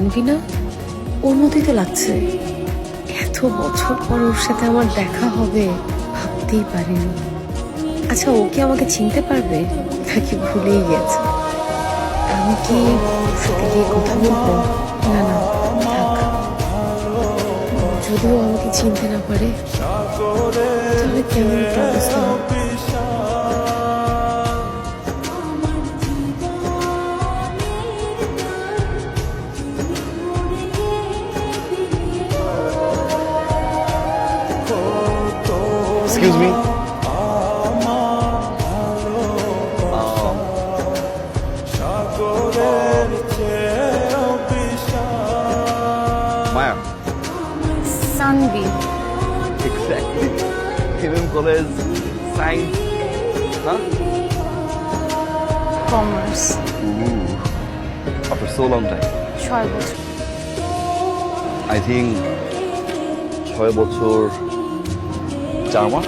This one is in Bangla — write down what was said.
জানবি না? ওর মতোই তো লাগছে। এত বছর পর ওর সাথে আমার দেখা হবে ভাবতেই পারিনি। আচ্ছা, ও কি আমাকে চিনতে পারবে নাকি ভুলেই গেছে? আমি কি ওর সাথে গিয়ে কথা বলবো? না না, থাক। যদিও আমাকে চিনতে না পারে তাহলে কেমন একটা অবস্থা হবে? Excuse me. Maya. সানবি। Exactly. MM College Science. Huh? Commerce. Ooh. After so long time. 6 বছর। I think 6 বছর 4 মাস।